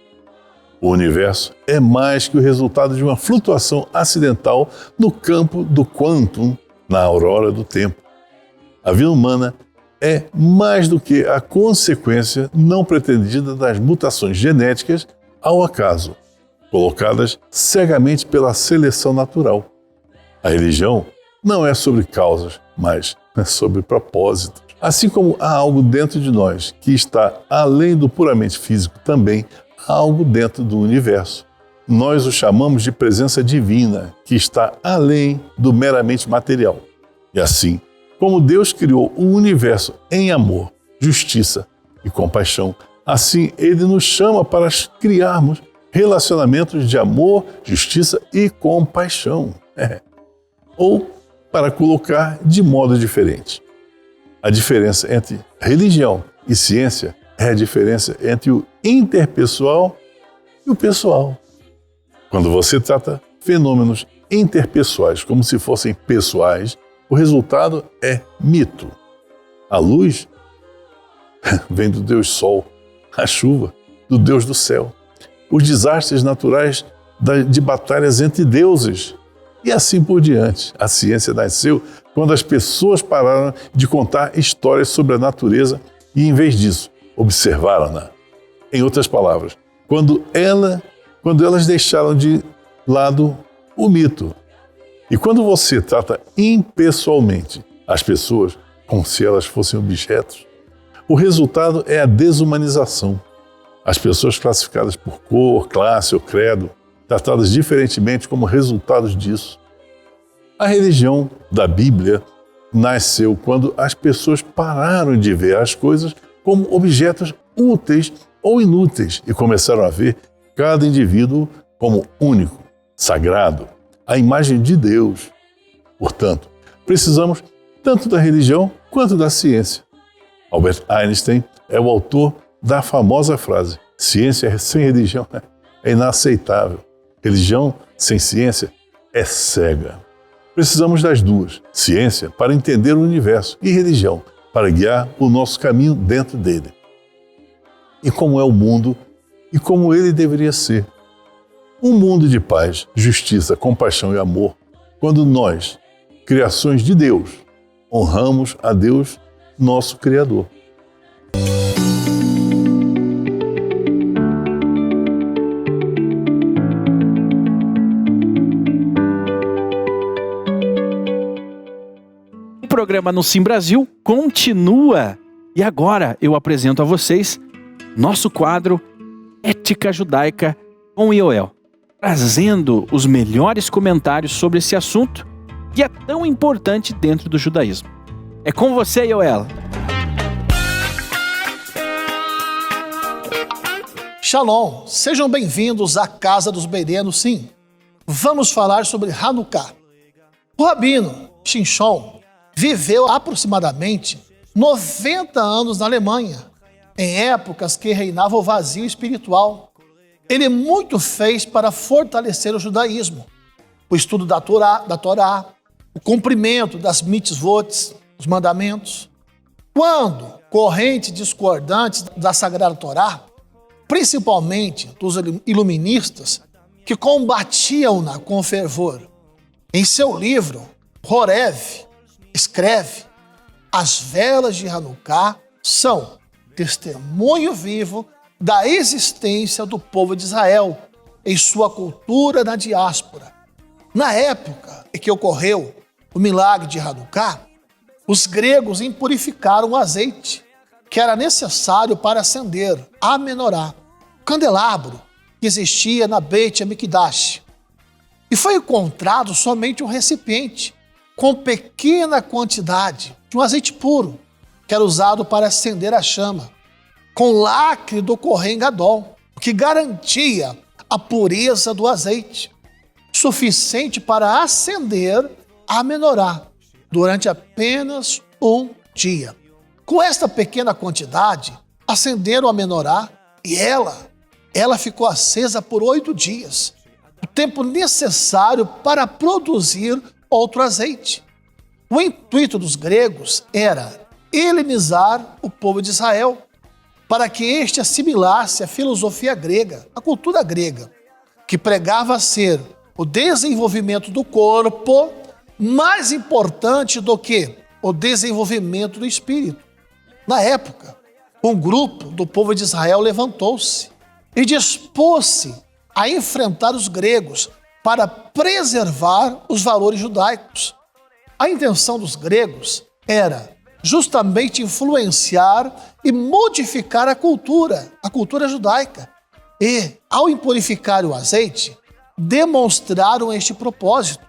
O universo é mais que o resultado de uma flutuação acidental no campo do quantum na aurora do tempo. A vida humana é mais do que a consequência não pretendida das mutações genéticas ao acaso, colocadas cegamente pela seleção natural. A religião não é sobre causas, mas é sobre propósitos. Assim como há algo dentro de nós que está além do puramente físico, também há algo dentro do universo. Nós o chamamos de presença divina, que está além do meramente material. E assim, como Deus criou o universo em amor, justiça e compaixão, assim Ele nos chama para criarmos relacionamentos de amor, justiça e compaixão. Ou, para colocar de modo diferente, a diferença entre religião e ciência é a diferença entre o interpessoal e o pessoal. Quando você trata fenômenos interpessoais como se fossem pessoais, o resultado é mito. A luz vem do Deus Sol, a chuva do Deus do céu, os desastres naturais de batalhas entre deuses e assim por diante. A ciência nasceu quando as pessoas pararam de contar histórias sobre a natureza e, em vez disso, observaram-na. Em outras palavras, quando elas deixaram de lado o mito. E quando você trata impessoalmente as pessoas como se elas fossem objetos, o resultado é a desumanização. As pessoas classificadas por cor, classe ou credo, tratadas diferentemente como resultados disso. A religião da Bíblia nasceu quando as pessoas pararam de ver as coisas como objetos úteis ou inúteis e começaram a ver cada indivíduo como único, sagrado, a imagem de Deus. Portanto, precisamos tanto da religião quanto da ciência. Albert Einstein é o autor da famosa frase: ciência sem religião é inaceitável. Religião sem ciência é cega. Precisamos das duas, ciência para entender o universo e religião para guiar o nosso caminho dentro dele. E como é o mundo e como ele deveria ser. Um mundo de paz, justiça, compaixão e amor, quando nós, criações de Deus, honramos a Deus, nosso Criador. O programa no Sim Brasil continua e agora eu apresento a vocês nosso quadro Ética Judaica com Yoel, trazendo os melhores comentários sobre esse assunto que é tão importante dentro do judaísmo. É com você, Yoel. Shalom, sejam bem-vindos à Casa dos Berenos. Sim, vamos falar sobre Hanukkah. O rabino Shimshon viveu aproximadamente 90 anos na Alemanha, em épocas que reinava o vazio espiritual. Ele muito fez para fortalecer o judaísmo, o estudo da Torá, o cumprimento das mitzvot, os mandamentos. Quando correntes discordantes da Sagrada Torá, principalmente dos iluministas, que combatiam-na com fervor, em seu livro, Horev, escreve: as velas de Hanukkah são testemunho vivo da existência do povo de Israel em sua cultura na diáspora. Na época em que ocorreu o milagre de Hanukkah, os gregos impurificaram o azeite que era necessário para acender a menorá, o candelabro que existia na Beit HaMikdash. E foi encontrado somente um recipiente com pequena quantidade de um azeite puro, que era usado para acender a chama, com lacre do Kohen Gadol, o que garantia a pureza do azeite, suficiente para acender a menorá durante apenas um dia. Com esta pequena quantidade, acenderam a menorá e ela ficou acesa por 8 dias, o tempo necessário para produzir outro azeite. O intuito dos gregos era helenizar o povo de Israel, para que este assimilasse a filosofia grega, a cultura grega, que pregava ser o desenvolvimento do corpo mais importante do que o desenvolvimento do espírito. Na época, um grupo do povo de Israel levantou-se e dispôs-se a enfrentar os gregos para preservar os valores judaicos. A intenção dos gregos era justamente influenciar e modificar a cultura judaica. E, ao impurificar o azeite, demonstraram este propósito.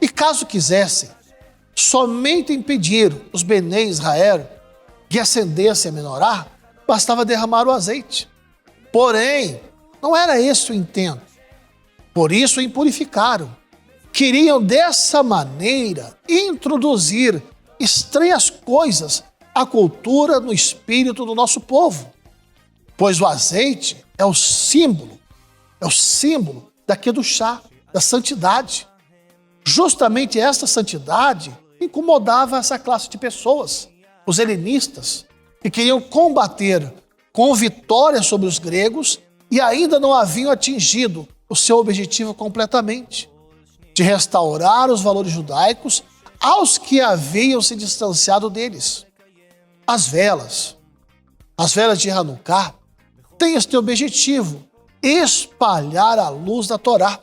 E caso quisessem somente impedir os Benê Israel que ascendessem a Menorá, bastava derramar o azeite. Porém, não era esse o intento. Por isso o impurificaram. Queriam dessa maneira introduzir estranhas coisas à cultura, no espírito do nosso povo. Pois o azeite é o símbolo da Kedushá, da santidade. Justamente esta santidade incomodava essa classe de pessoas, os helenistas, que queriam combater com vitória sobre os gregos e ainda não haviam atingido o seu objetivo completamente, de restaurar os valores judaicos aos que haviam se distanciado deles. As velas de Hanukkah têm este objetivo: espalhar a luz da Torá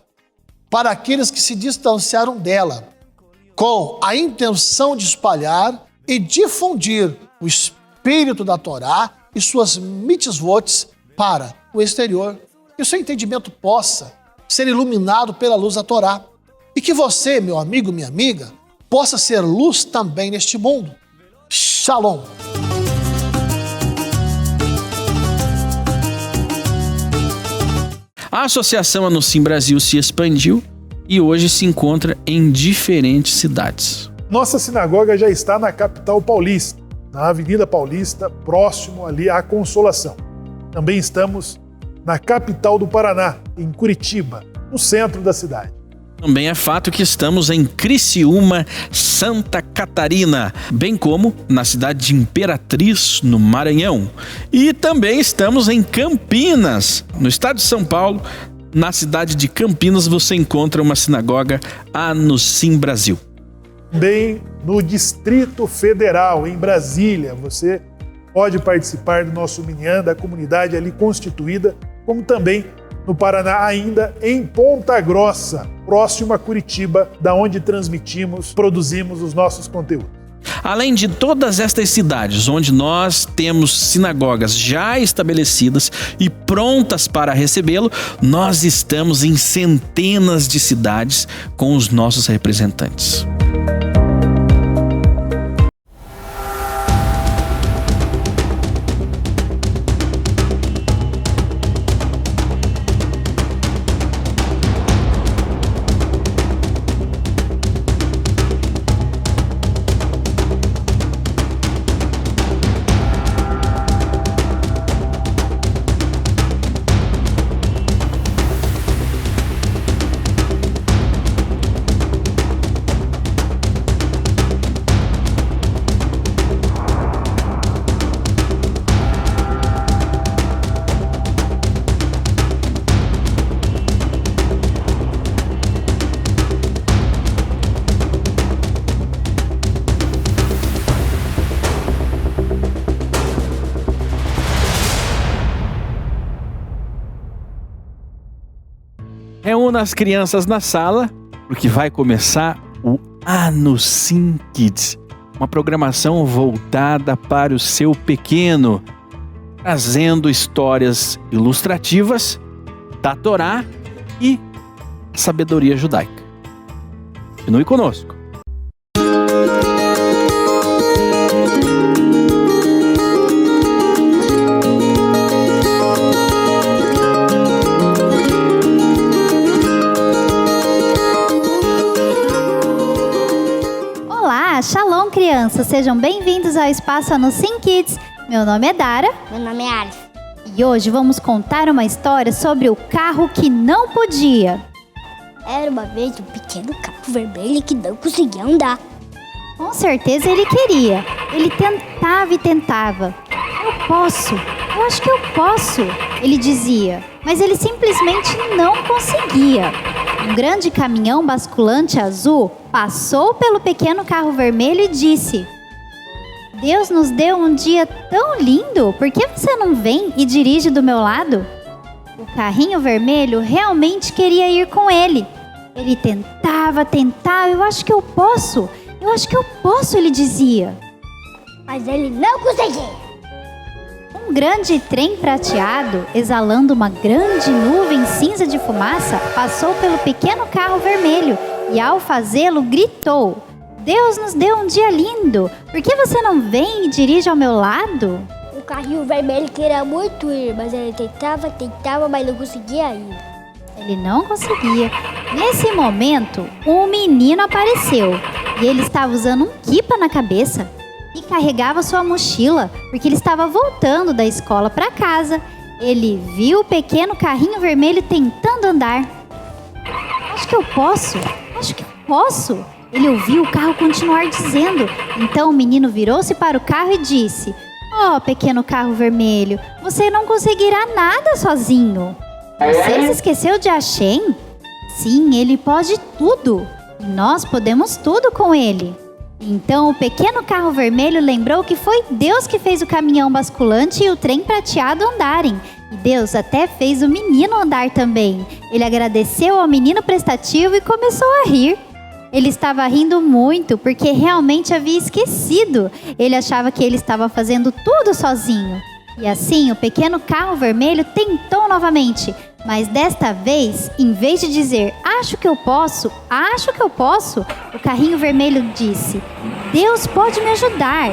para aqueles que se distanciaram dela, com a intenção de espalhar e difundir o espírito da Torá e suas mitzvot para o exterior. Que o seu entendimento possa ser iluminado pela luz da Torá. E que você, meu amigo, minha amiga, possa ser luz também neste mundo. Shalom! A Associação Anuncim Brasil se expandiu e hoje se encontra em diferentes cidades. Nossa sinagoga já está na capital paulista, na Avenida Paulista, próximo ali à Consolação. Também estamos na capital do Paraná, em Curitiba, no centro da cidade. Também é fato que estamos em Criciúma, Santa Catarina, bem como na cidade de Imperatriz, no Maranhão. E também estamos em Campinas, no estado de São Paulo. Na cidade de Campinas você encontra uma sinagoga Anuncim Brasil. Também no Distrito Federal, em Brasília, você pode participar do nosso Minyan, da comunidade ali constituída, como também no Paraná, ainda em Ponta Grossa, próximo a Curitiba, da onde produzimos os nossos conteúdos. Além de todas estas cidades onde nós temos sinagogas já estabelecidas e prontas para recebê-lo, nós estamos em centenas de cidades com os nossos representantes. Reúna as crianças na sala, porque vai começar o Anuncim Kids, uma programação voltada para o seu pequeno, trazendo histórias ilustrativas da Torá e sabedoria judaica. Continue conosco. Shalom, crianças! Sejam bem-vindos ao Espaço Anuncim Kids. Meu nome é Dara. Meu nome é Alice. E hoje vamos contar uma história sobre o carro que não podia. Era uma vez um pequeno carro vermelho que não conseguia andar. Com certeza ele queria. Ele tentava e tentava. Eu acho que eu posso, ele dizia. Mas ele simplesmente não conseguia. Um grande caminhão basculante azul passou pelo pequeno carro vermelho e disse: Deus nos deu um dia tão lindo, por que você não vem e dirige do meu lado? O carrinho vermelho realmente queria ir com ele. Ele tentava, eu acho que eu posso, ele dizia. Mas ele não conseguia. Um grande trem prateado, exalando uma grande nuvem cinza de fumaça, passou pelo pequeno carro vermelho e, ao fazê-lo, gritou: Deus nos deu um dia lindo, por que você não vem e dirige ao meu lado? O carrinho vermelho queria muito ir, mas ele tentava, mas não conseguia ir. Ele não conseguia. Nesse momento, um menino apareceu e ele estava usando um quipa na cabeça e carregava sua mochila, porque ele estava voltando da escola para casa. Ele viu o pequeno carrinho vermelho tentando andar. Acho que eu posso. Ele ouviu o carro continuar dizendo. Então o menino virou-se para o carro e disse: Oh, pequeno carro vermelho, você não conseguirá nada sozinho. Você se esqueceu de Hashem? Sim, ele pode tudo. E nós podemos tudo com ele. Então o pequeno carro vermelho lembrou que foi Deus que fez o caminhão basculante e o trem prateado andarem. E Deus até fez o menino andar também. Ele agradeceu ao menino prestativo e começou a rir. Ele estava rindo muito porque realmente havia esquecido. Ele achava que ele estava fazendo tudo sozinho. E assim o pequeno carro vermelho tentou novamente. Mas desta vez, em vez de dizer acho que eu posso, o carrinho vermelho disse: Deus pode me ajudar.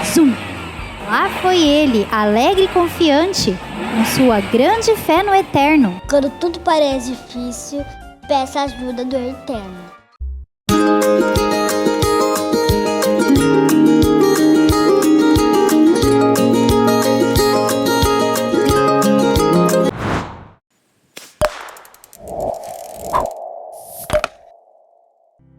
Zum! Lá foi ele, alegre e confiante, com sua grande fé no Eterno. Quando tudo parece difícil, peça a ajuda do Eterno.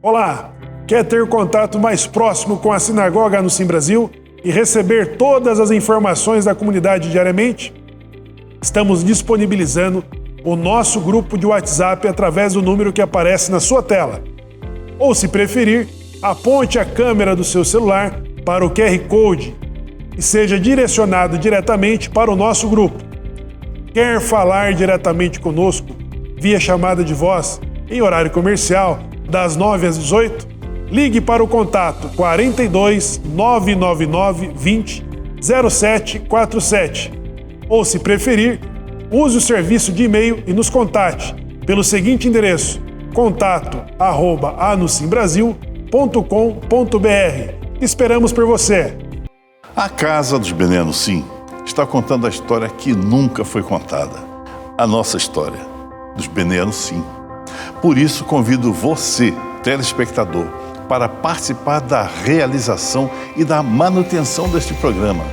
Olá! Quer ter contato mais próximo com a Sinagoga no Sim Brasil e receber todas as informações da comunidade diariamente? Estamos disponibilizando o nosso grupo de WhatsApp através do número que aparece na sua tela. Ou, se preferir, aponte a câmera do seu celular para o QR Code e seja direcionado diretamente para o nosso grupo. Quer falar diretamente conosco via chamada de voz em horário comercial das 9 às 18? Ligue para o contato 42 999 20 0747. Ou, se preferir, use o serviço de e-mail e nos contate pelo seguinte endereço: contato@anusimbrasil.com.br. Esperamos por você! A Casa dos Bené no Sim está contando a história que nunca foi contada. A nossa história dos Bené no Sim. Por isso, convido você, telespectador, para participar da realização e da manutenção deste programa.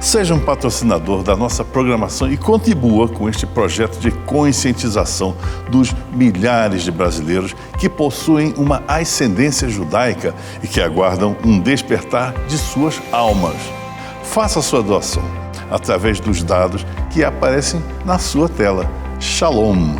Seja um patrocinador da nossa programação e contribua com este projeto de conscientização dos milhares de brasileiros que possuem uma ascendência judaica e que aguardam um despertar de suas almas. Faça sua doação através dos dados que aparecem na sua tela. Shalom!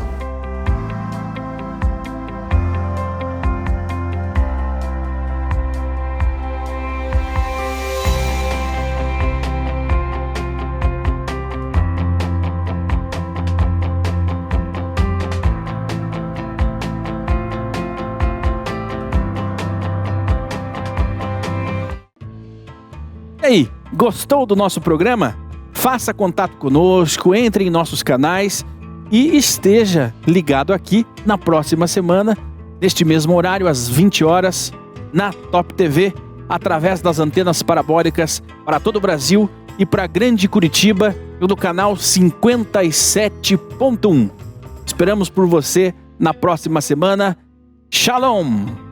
E aí, gostou do nosso programa? Faça contato conosco, entre em nossos canais e esteja ligado aqui na próxima semana, neste mesmo horário, às 20 horas, na Top TV, através das antenas parabólicas para todo o Brasil e para a Grande Curitiba, do canal 57.1. Esperamos por você na próxima semana. Shalom!